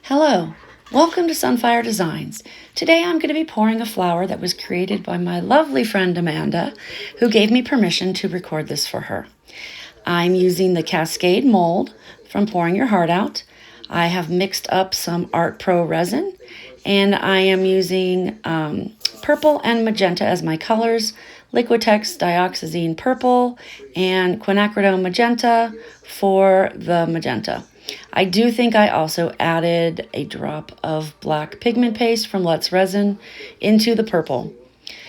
Hello, welcome to Sunfire Designs. Today I'm going to be pouring a flower that was created by my lovely friend Amanda, who gave me permission to record this for her. I'm using the Cascade mold from Pouring Your Heart Out. I have mixed up some Art Pro resin, and I am using purple and magenta as my colors, Liquitex Dioxazine Purple, and Quinacridone Magenta for the magenta. I do think I also added a drop of black pigment paste from Let's Resin into the purple.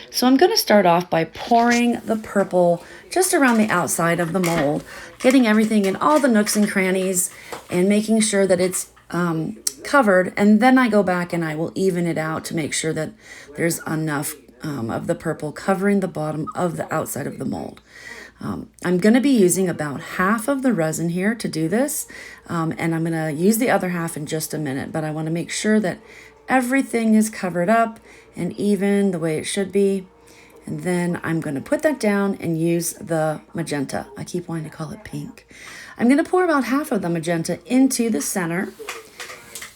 So I'm going to start off by pouring the purple just around the outside of the mold, getting everything in all the nooks and crannies and making sure that it's covered. And then I go back and I will even it out to make sure that there's enough of the purple covering the bottom of the outside of the mold. I'm going to be using about half of the resin here to do this, and I'm going to use the other half in just a minute, but I want to make sure that everything is covered up and even the way it should be. And then I'm going to put that down and use the magenta. I keep wanting to call it pink. I'm going to pour about half of the magenta into the center,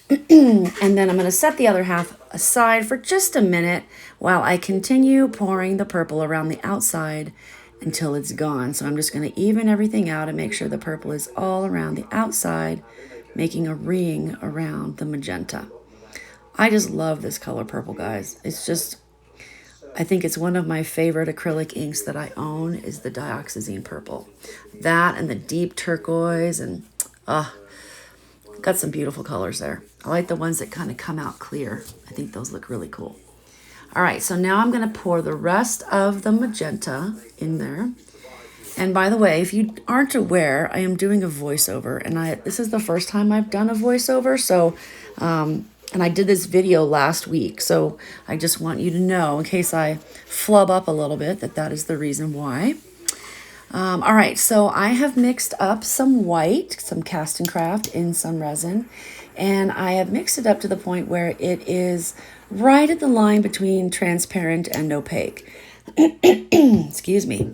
and then I'm going to set the other half aside for just a minute while I continue pouring the purple around the outside until it's gone. So I'm just going to even everything out and make sure the purple is all around the outside, making a ring around the magenta. I just love this color purple, guys. It's just, I think it's one of my favorite acrylic inks that I own is the Dioxazine Purple. That and the deep turquoise, and got some beautiful colors there. I like the ones that kind of come out clear. I think those look really cool. All right, so now I'm going to pour the rest of the magenta in there. And by the way, if you aren't aware, I am doing a voiceover, and this is the first time I've done a voiceover. So, and I did this video last week, so I just want you to know, in case I flub up a little bit, that is the reason why. All right, so I have mixed up some white, some Cast and Craft in some resin, and I have mixed it up to the point where it is right at the line between transparent and opaque. Excuse me.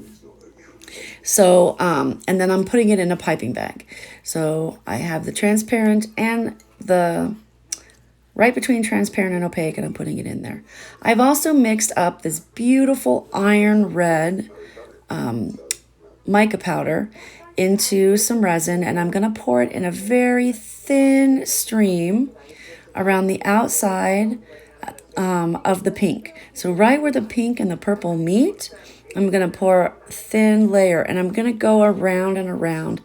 So, and then I'm putting it in a piping bag. So I have the transparent and the right between transparent and opaque, and I'm putting it in there. I've also mixed up this beautiful iron red mica powder into some resin, and I'm going to pour it in a very thin stream around the outside of the pink. So right where the pink and the purple meet, I'm going to pour a thin layer, and I'm going to go around and around,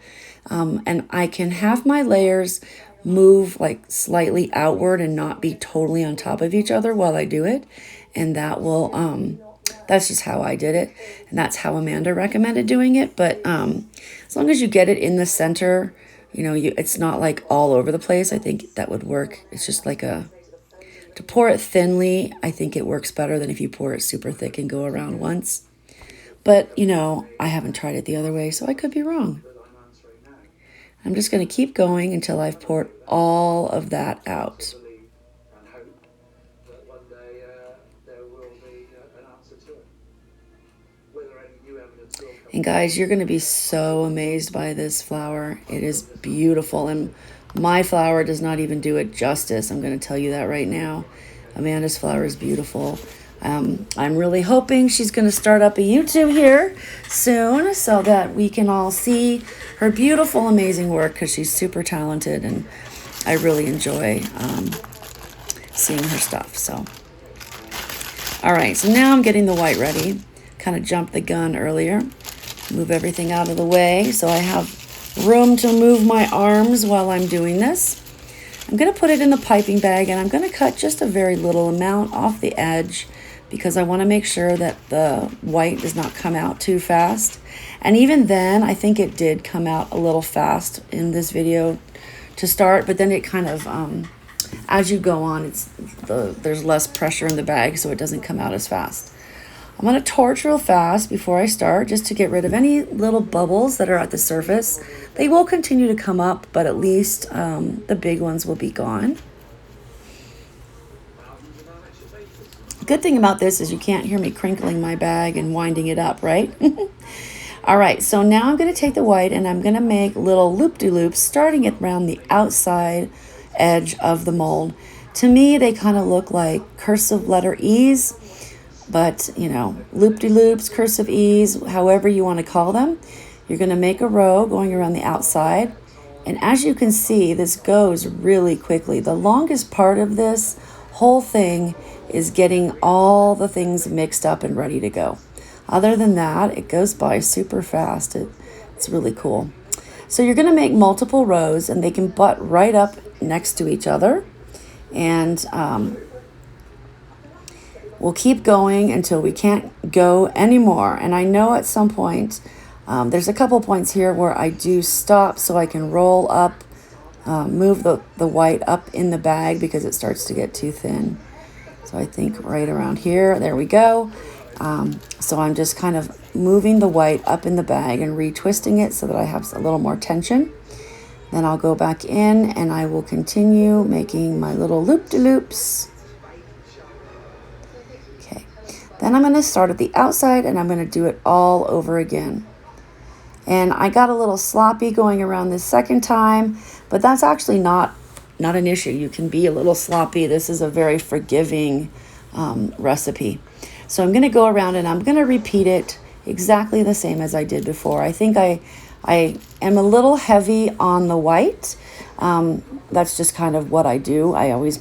and I can have my layers move like slightly outward and not be totally on top of each other while I do it, and that will that's just how I did it, and that's how Amanda recommended doing it. But as long as you get it in the center, it's not like all over the place, I think that would work. It's just like to pour it thinly, I think it works better than if you pour it super thick and go around once. But, I haven't tried it the other way, so I could be wrong. I'm just going to keep going until I've poured all of that out. And guys, you're going to be so amazed by this flower. It is beautiful, and my flower does not even do it justice. I'm going to tell you that right now. Amanda's flower is beautiful. I'm really hoping she's going to start up a YouTube here soon so that we can all see her beautiful, amazing work, because she's super talented, and I really enjoy seeing her stuff. So, all right, so now I'm getting the white ready. Kind of jumped the gun earlier. Move everything out of the way so I have room to move my arms while I'm doing this. I'm going to put it in the piping bag, and I'm going to cut just a very little amount off the edge because I want to make sure that the white does not come out too fast. And even then, I think it did come out a little fast in this video to start, but then it kind of, as you go on, there's less pressure in the bag, so it doesn't come out as fast. I'm going to torch real fast before I start, just to get rid of any little bubbles that are at the surface. They will continue to come up, but at least the big ones will be gone. The good thing about this is you can't hear me crinkling my bag and winding it up, right? All right, so now I'm going to take the white and I'm going to make little loop-de-loops starting it around the outside edge of the mold. To me, they kind of look like cursive letter E's, but you know, loop-de-loops, cursive E's, however you want to call them. You're going to make a row going around the outside. And as you can see, this goes really quickly. The longest part of this whole thing is getting all the things mixed up and ready to go. Other than that, it goes by super fast. It's really cool. So you're going to make multiple rows, and they can butt right up next to each other. And we'll keep going until we can't go anymore. And I know at some point, there's a couple points here where I do stop so I can roll up, move the white up in the bag because it starts to get too thin. So I think right around here, there we go. So I'm just kind of moving the white up in the bag and retwisting it so that I have a little more tension. Then I'll go back in and I will continue making my little loop-de-loops. Okay, then I'm going to start at the outside and I'm going to do it all over again. And I got a little sloppy going around this second time, but that's actually not an issue. You can be a little sloppy. This is a very forgiving recipe. So I'm going to go around and I'm going to repeat it exactly the same as I did before. I think I am a little heavy on the white. That's just kind of what I do. I always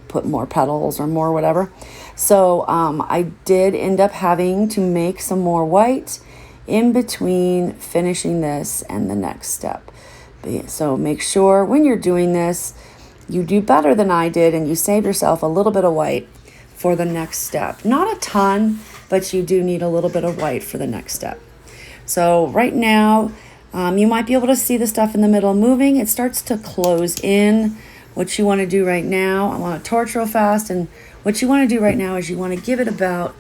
put more petals or more whatever. So I did end up having to make some more white in between finishing this and the next step. So make sure when you're doing this, you do better than I did and you save yourself a little bit of white for the next step. Not a ton, but you do need a little bit of white for the next step. So right now, you might be able to see the stuff in the middle moving. It starts to close in. What you want to do right now, I want to torch real fast, and what you want to do right now is you want to give it about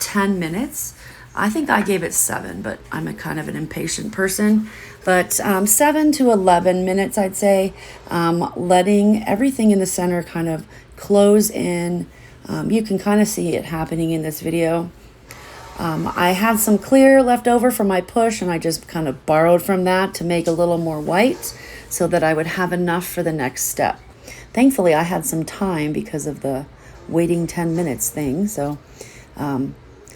10 minutes. I think I gave it 7, but I'm a kind of an impatient person. But 7 to 11 minutes, I'd say, letting everything in the center kind of close in. You can kind of see it happening in this video. I had some clear left over from my push, and I just kind of borrowed from that to make a little more white so that I would have enough for the next step. Thankfully, I had some time because of the waiting 10 minutes thing. So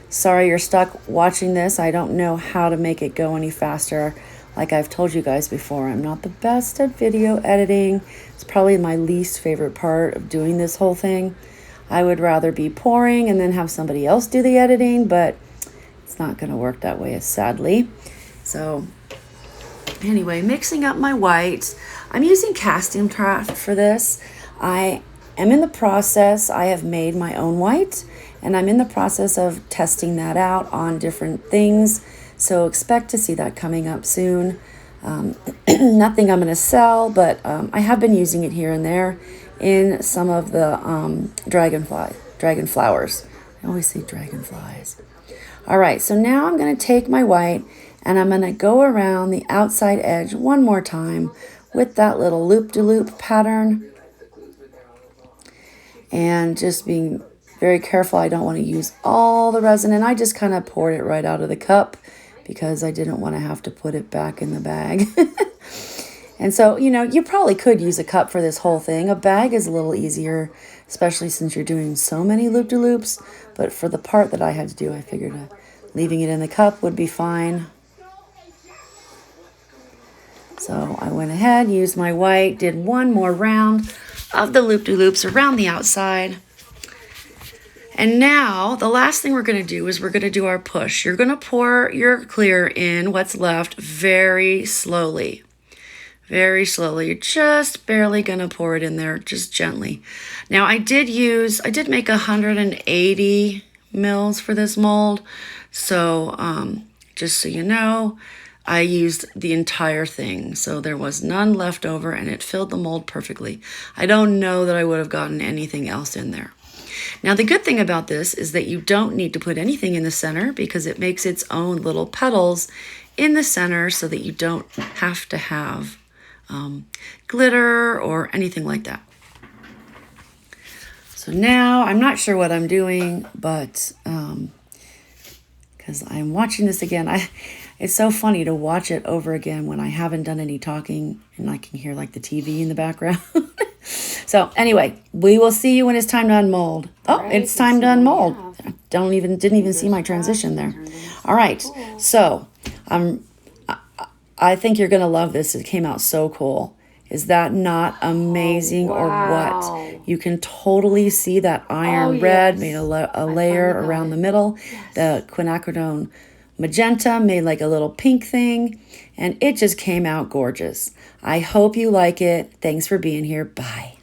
sorry you're stuck watching this. I don't know how to make it go any faster. Like I've told you guys before, I'm not the best at video editing. It's probably my least favorite part of doing this whole thing. I would rather be pouring and then have somebody else do the editing, but it's not going to work that way, sadly. So anyway, mixing up my whites. I'm using casting craft for this. I am in the process. I have made my own white, and I'm in the process of testing that out on different things. So expect to see that coming up soon. Nothing I'm going to sell, but I have been using it here and there in some of the dragon flowers. I always say dragonflies. All right, so now I'm going to take my white and I'm going to go around the outside edge one more time with that little loop-de-loop pattern. And just being very careful, I don't want to use all the resin. And I just kind of poured it right out of the cup because I didn't want to have to put it back in the bag. And so, you know, you probably could use a cup for this whole thing. A bag is a little easier, especially since you're doing so many loop-de-loops. But for the part that I had to do, I figured leaving it in the cup would be fine. So I went ahead, used my white, did one more round of the loop-de-loops around the outside. And now the last thing we're going to do is we're going to do our push. You're going to pour your clear in what's left very slowly. Very slowly. You're just barely going to pour it in there, just gently. Now I did make 180 mils for this mold. So just so you know, I used the entire thing. So there was none left over and it filled the mold perfectly. I don't know that I would have gotten anything else in there. Now the good thing about this is that you don't need to put anything in the center because it makes its own little petals in the center so that you don't have to have glitter or anything like that. So now I'm not sure what I'm doing, but because I'm watching this again. It's so funny to watch it over again when I haven't done any talking and I can hear like the TV in the background. So anyway, we will see you when it's time to unmold. Oh, Right, it's time to let's see what we unmold. have. Didn't even see my transition there. All right, so I think you're gonna love this. It came out so cool. Is that not amazing or wow. what? You can totally see that iron red yes. made a layer finally got around it. the middle. Yes. The quinacridone magenta made like a little pink thing, and it just came out gorgeous. I hope you like it. Thanks for being here. Bye.